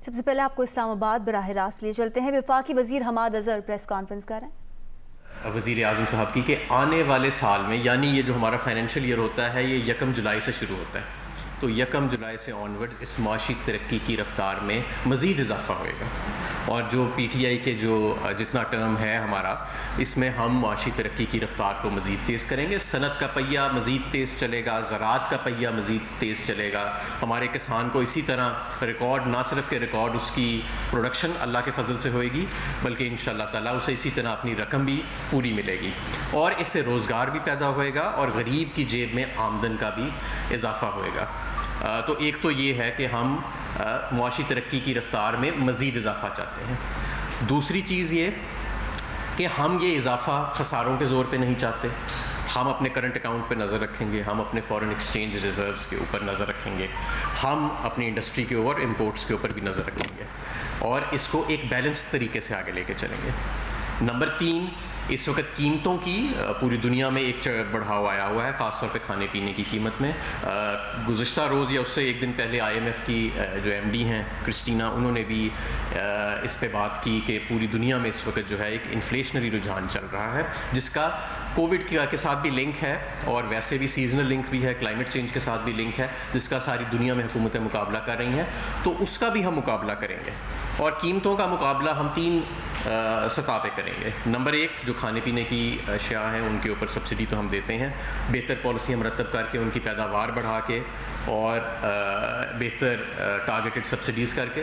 سب سے پہلے آپ کو اسلام آباد براہ راست لیے چلتے ہیں. وفاقی وزیر حماد اظہر پریس کانفرنس کر رہے ہیں وزیر اعظم صاحب کی کہ آنے والے سال میں، یعنی یہ جو ہمارا فائنینشیل ایئر ہوتا ہے یہ 1 جولائی سے شروع ہوتا ہے، تو 1 جولائی سے آنورڈز اس معاشی ترقی کی رفتار میں مزید اضافہ ہوئے گا. اور جو پی ٹی آئی کے جو جتنا ٹرم ہے ہمارا، اس میں ہم معاشی ترقی کی رفتار کو مزید تیز کریں گے. صنعت کا پہیہ مزید تیز چلے گا، زراعت کا پہیہ مزید تیز چلے گا. ہمارے کسان کو اسی طرح ریکارڈ، نہ صرف کہ ریکارڈ اس کی پروڈکشن اللہ کے فضل سے ہوئے گی، بلکہ انشاءاللہ تعالیٰ اسے اسی طرح اپنی رقم بھی پوری ملے گی، اور اس سے روزگار بھی پیدا ہوئے گا اور غریب کی جیب میں آمدن کا بھی اضافہ ہوئے گا. تو ایک تو یہ ہے کہ ہم معاشی ترقی کی رفتار میں مزید اضافہ چاہتے ہیں. دوسری چیز یہ کہ ہم یہ اضافہ خساروں کے زور پہ نہیں چاہتے. ہم اپنے کرنٹ اکاؤنٹ پہ نظر رکھیں گے، ہم اپنے فارن ایکسچینج ریزروز کے اوپر نظر رکھیں گے، ہم اپنی انڈسٹری کے اوپر، امپورٹس کے اوپر بھی نظر رکھیں گے، اور اس کو ایک بیلنسڈ طریقے سے آگے لے کے چلیں گے. نمبر 3، اس وقت قیمتوں کی پوری دنیا میں ایک بڑھاؤ آیا ہوا ہے، خاص طور پہ کھانے پینے کی قیمت میں. گزشتہ روز یا اس سے ایک دن پہلے IMF کی جو MD ہیں کرسٹینا، انہوں نے بھی اس پہ بات کی کہ پوری دنیا میں اس وقت جو ہے ایک انفلیشنری رجحان چل رہا ہے، جس کا کووڈ کے ساتھ بھی لنک ہے، اور ویسے بھی سیزنل لنک بھی ہے، کلائمیٹ چینج کے ساتھ بھی لنک ہے، جس کا ساری دنیا میں حکومتیں مقابلہ کر رہی ہیں. تو اس کا بھی ہم مقابلہ کریں گے، اور قیمتوں کا مقابلہ ہم 3 سطح پہ کریں گے. نمبر 1، جو کھانے پینے کی اشیاء ہیں ان کے اوپر سبسڈی تو ہم دیتے ہیں، بہتر پالیسیاں مرتب کر کے ان کی پیداوار بڑھا کے اور بہتر ٹارگیٹڈ سبسڈیز کر کے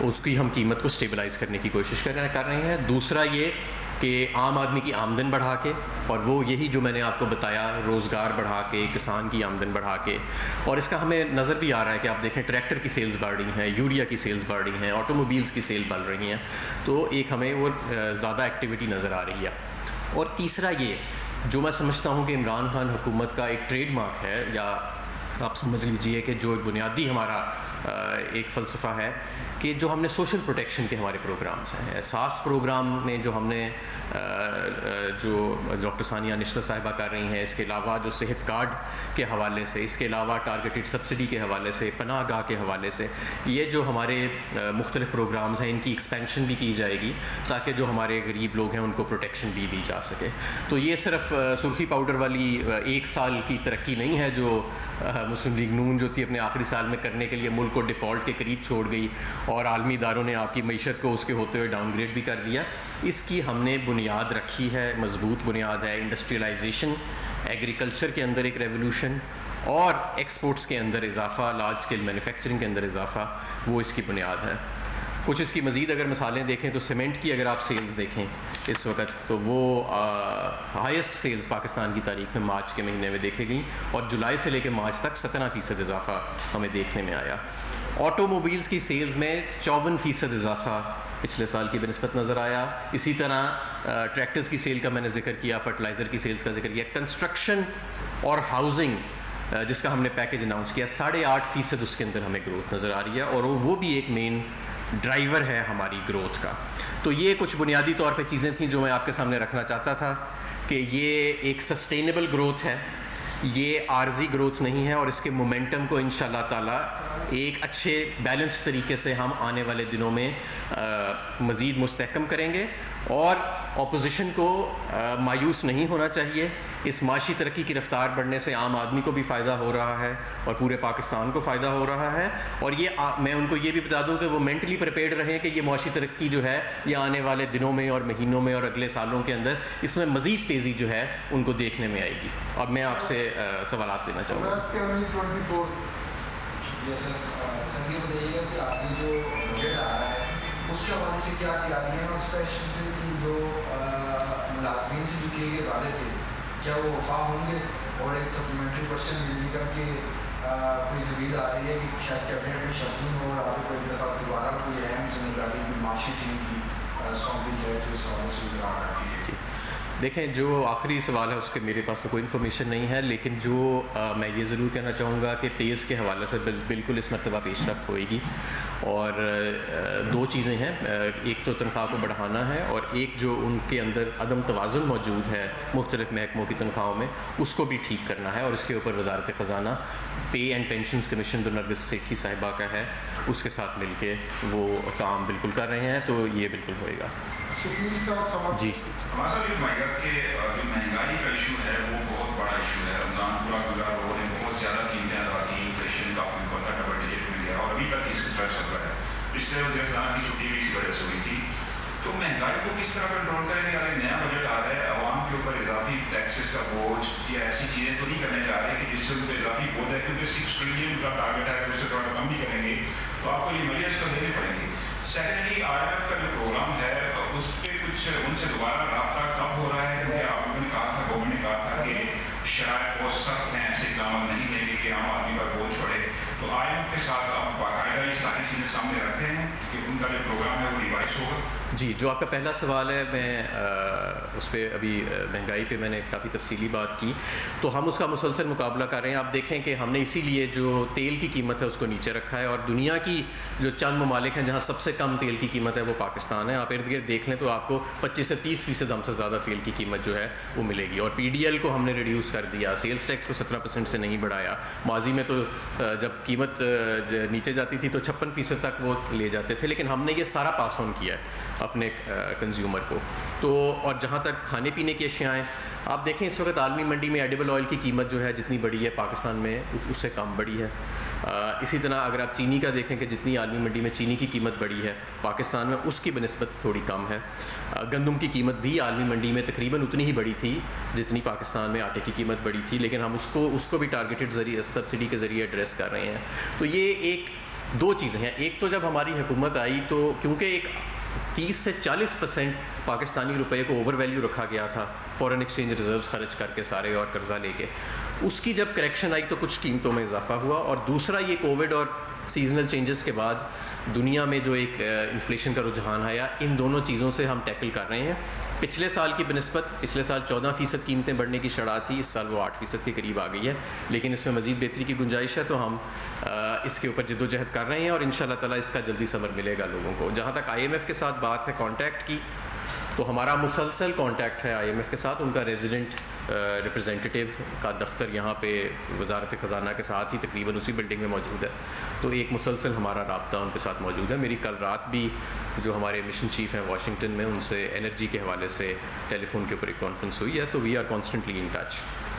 اس کی ہم قیمت کو سٹیبلائز کرنے کی کوشش کر رہے ہیں. دوسرا یہ کہ عام آدمی کی آمدن بڑھا کے، اور وہ یہی جو میں نے آپ کو بتایا، روزگار بڑھا کے، کسان کی آمدن بڑھا کے. اور اس کا ہمیں نظر بھی آ رہا ہے کہ آپ دیکھیں ٹریکٹر کی سیلز بڑھ رہی ہیں، یوریا کی سیلز بڑھ رہی ہیں، آٹو موبائلز کی سیل بڑھ رہی ہیں، تو ایک ہمیں وہ زیادہ ایکٹیویٹی نظر آ رہی ہے. اور تیسرا یہ جو میں سمجھتا ہوں کہ عمران خان حکومت کا ایک ٹریڈ مارک ہے، یا آپ سمجھ لیجئے کہ جو ایک بنیادی ہمارا ایک فلسفہ ہے، کہ جو ہم نے سوشل پروٹیکشن کے ہمارے پروگرامز ہیں. احساس پروگرام میں جو ہم نے جو ڈاکٹر ثانیہ نشتر صاحبہ کر رہی ہیں، اس کے علاوہ جو صحت کارڈ کے حوالے سے، اس کے علاوہ ٹارگیٹڈ سبسڈی کے حوالے سے، پناہ گاہ کے حوالے سے، یہ جو ہمارے مختلف پروگرامز ہیں ان کی ایکسپینشن بھی کی جائے گی، تاکہ جو ہمارے غریب لوگ ہیں ان کو پروٹیکشن بھی دی جا سکے. تو یہ صرف سرخی پاؤڈر والی 1 سال کی ترقی نہیں ہے جو مسلم لیگ نون جو تھی اپنے آخری سال میں کرنے کے لیے ملک کو ڈیفالٹ کے قریب چھوڑ گئی، اور عالمی اداروں نے آپ کی معیشت کو اس کے ہوتے ہوئے ڈاؤن گریڈ بھی کر دیا. اس کی ہم نے بنیاد رکھی ہے، مضبوط بنیاد ہے. انڈسٹریلائزیشن، ایگریکلچر کے اندر ایک ریولوشن، اور ایکسپورٹس کے اندر اضافہ، لارج اسکیل مینوفیکچرنگ کے اندر اضافہ، وہ اس کی بنیاد ہے. کچھ اس کی مزید اگر مثالیں دیکھیں تو سیمنٹ کی اگر آپ سیلز دیکھیں اس وقت، تو وہ ہائیسٹ سیلز پاکستان کی تاریخ میں مارچ کے مہینے میں دیکھے گئیں، اور جولائی سے لے کے مارچ تک 17% اضافہ ہمیں دیکھنے میں آیا. آٹو موبائلز کی سیلز میں 54% اضافہ پچھلے سال کی بنسبت نظر آیا. اسی طرح ٹریکٹرز کی سیل کا میں نے ذکر کیا، فرٹیلائزر کی سیلز کا ذکر کیا. کنسٹرکشن اور ہاؤسنگ جس کا ہم نے پیکج اناؤنس کیا، 8.5% اس کے اندر ہمیں گروتھ نظر آ رہی ہے، اور وہ بھی ایک مین ڈرائیور ہے ہماری گروتھ کا. تو یہ کچھ بنیادی طور پہ چیزیں تھیں جو میں آپ کے سامنے رکھنا چاہتا تھا، کہ یہ ایک سسٹینیبل گروتھ ہے، یہ عارضی گروتھ نہیں ہے، اور اس کے مومنٹم کو انشاءاللہ تعالیٰ ایک اچھے بیلنس طریقے سے ہم آنے والے دنوں میں مزید مستحکم کریں گے. اور اپوزیشن کو مایوس نہیں ہونا چاہیے. اس معاشی ترقی کی رفتار بڑھنے سے عام آدمی کو بھی فائدہ ہو رہا ہے، اور پورے پاکستان کو فائدہ ہو رہا ہے. اور یہ میں ان کو یہ بھی بتا دوں کہ وہ مینٹلی پریپیئرڈ رہیں کہ یہ معاشی ترقی جو ہے یہ آنے والے دنوں میں اور مہینوں میں اور اگلے سالوں کے اندر اس میں مزید تیزی جو ہے ان کو دیکھنے میں آئے گی. اور میں آپ سے سوالات لینا چاہوں گا. سر یہ بتائیے گا کہ آپ کی جو بجٹ آ رہا ہے اس کے حوالے سے کیا تیاریاں ہیں، اور اسپیشلی جو ملازمین سے جو کیے گئے وعدے تھے کیا وہ وفا ہوں گے؟ اور ایک سپلیمنٹری کوشچن بجلی کا کہ کوئی امید آ رہی ہے کہ شاید کیبنٹ میں شفیع ہو، اور آپ کو ایک دفعہ دوبارہ کوئی اہم ذمہ داری کی معاشی ٹیم کی سونپی جائے تو اس حوالے سے اظہار کیجیے. دیکھیں، جو آخری سوال ہے اس کے میرے پاس تو کوئی انفارمیشن نہیں ہے، لیکن جو میں یہ ضرور کہنا چاہوں گا کہ پیز کے حوالے سے بالکل اس مرتبہ پیش رفت ہوئے گی. اور 2 چیزیں ہیں، ایک تو تنخواہ کو بڑھانا ہے، اور ایک جو ان کے اندر عدم توازن موجود ہے مختلف محکموں کی تنخواہوں میں، اس کو بھی ٹھیک کرنا ہے. اور اس کے اوپر وزارت خزانہ پے اینڈ پینشنز کمیشن جو نرگس سیٹھی صاحبہ کا ہے اس کے ساتھ مل کے وہ کام بالکل کر رہے ہیں، تو یہ بالکل ہوئے گا. جی ہمارا صاحب یہ مائیگا کہ جو مہنگائی کا ایشو ہے وہ بہت بڑا ایشو ہے. رمضان پورا گزرا، لوگوں نے بہت زیادہ قیمتیں ادا کی، انفلیشن کا آپ کو پتہ ڈبل ڈیجٹ میں گیا اور ابھی تک اس کا چل رہا ہے. پچھلے رمضان کی چھٹی بھی اسی وجہ سے ہوئی تھی. تو مہنگائی کو کس طرح کنٹرول کریں گے؟ اگر نیا بجٹ آ رہا ہے، عوام کے اوپر اضافی ٹیکسز کا بوجھ یا ایسی چیزیں تو نہیں کرنے جا رہے کہ جس سے ان کو اضافی بوجھ ہے، کیونکہ 6 ٹریلین کا ٹارگیٹ ہے، اس سے تھوڑا کم بھی کریں گے تو آپ کو یہ میجرز تو دینے پڑیں گے. سیکنڈلی IMF کا جو پروگرام ہے اس پہ کچھ ان سے دوبارہ رابطہ کب ہو رہا ہے؟ کیونکہ آپ لوگوں نے کہا تھا، گورنمنٹ نے کہا تھا کہ شرائط بہت سخت ہیں، ایسے اقدامات نہیں دیں گے کہ عام آدمی پر بوجھ پڑے. تو IMF کے ساتھ آپ باقاعدہ یہ ساری چیزیں سامنے رکھتے ہیں کہ ان کا جو پروگرام ہے وہ ریوائز ہوگا؟ جی، جو آپ کا پہلا سوال ہے، میں اس پہ ابھی مہنگائی پہ میں نے کافی تفصیلی بات کی، تو ہم اس کا مسلسل مقابلہ کر رہے ہیں. آپ دیکھیں کہ ہم نے اسی لیے جو تیل کی قیمت ہے اس کو نیچے رکھا ہے، اور دنیا کی جو چند ممالک ہیں جہاں سب سے کم تیل کی قیمت ہے وہ پاکستان ہے. آپ ارد گرد دیکھ لیں تو آپ کو 25 سے 30% ہم سے زیادہ تیل کی قیمت جو ہے وہ ملے گی. اور PDL کو ہم نے ریڈیوس کر دیا، سیلز ٹیکس کو 17% سے نہیں بڑھایا. ماضی میں تو جب قیمت نیچے جاتی تھی تو 56% تک وہ لے جاتے تھے، لیکن ہم نے یہ سارا پاس آن کیا ہے اپنے کنزیومر کو. تو اور جہاں تک کھانے پینے کی اشیاء ہیں، آپ دیکھیں اس وقت عالمی منڈی میں ایڈیبل آئل کی قیمت جو ہے جتنی بڑی ہے پاکستان میں اس سے کم بڑی ہے. اسی طرح اگر آپ چینی کا دیکھیں کہ جتنی عالمی منڈی میں چینی کی قیمت بڑی ہے پاکستان میں اس کی بنسبت تھوڑی کم ہے. گندم کی قیمت بھی عالمی منڈی میں تقریباً اتنی ہی بڑی تھی جتنی پاکستان میں آٹے کی قیمت بڑی تھی، لیکن ہم اس کو بھی ٹارگیٹڈ ذریعے سبسڈی کے ذریعے ایڈریس کر رہے ہیں. تو یہ دو چیزیں ہیں. ایک تو جب ہماری حکومت آئی تو کیونکہ ایک 30 سے 40% پاکستانی روپے کو اوور ویلیو رکھا گیا تھا فورن ایکسچینج ریزروز خرچ کر کے سارے اور قرضہ لے کے، اس کی جب کریکشن آئی تو کچھ قیمتوں میں اضافہ ہوا. اور دوسرا یہ کووڈ اور سیزنل چینجز کے بعد دنیا میں جو ایک انفلیشن کا رجحان آیا، ان دونوں چیزوں سے ہم ٹیکل کر رہے ہیں. پچھلے سال کی بنسبت پچھلے سال 14% قیمتیں بڑھنے کی شرح تھی، اس سال وہ 8% کے قریب آ گئی ہے، لیکن اس میں مزید بہتری کی گنجائش ہے. تو ہم اس کے اوپر جد و جہد کر رہے ہیں اور انشاءاللہ تعالیٰ اس کا جلدی ثمر ملے گا لوگوں کو. جہاں تک IMF کے ساتھ بات ہے کانٹیکٹ کی، تو ہمارا مسلسل کانٹیکٹ ہے IMF کے ساتھ. ان کا ریزیڈنٹ ریپرزینٹیٹیو کا دفتر یہاں پہ وزارت خزانہ کے ساتھ ہی تقریباً اسی بلڈنگ میں موجود ہے، تو ایک مسلسل ہمارا رابطہ ان کے ساتھ موجود ہے. میری کل رات بھی جو ہمارے مشن چیف ہیں واشنگٹن میں، ان سے انرجی کے حوالے سے ٹیلی فون کے اوپر ایک کانفرنس ہوئی ہے. تو we are constantly in touch.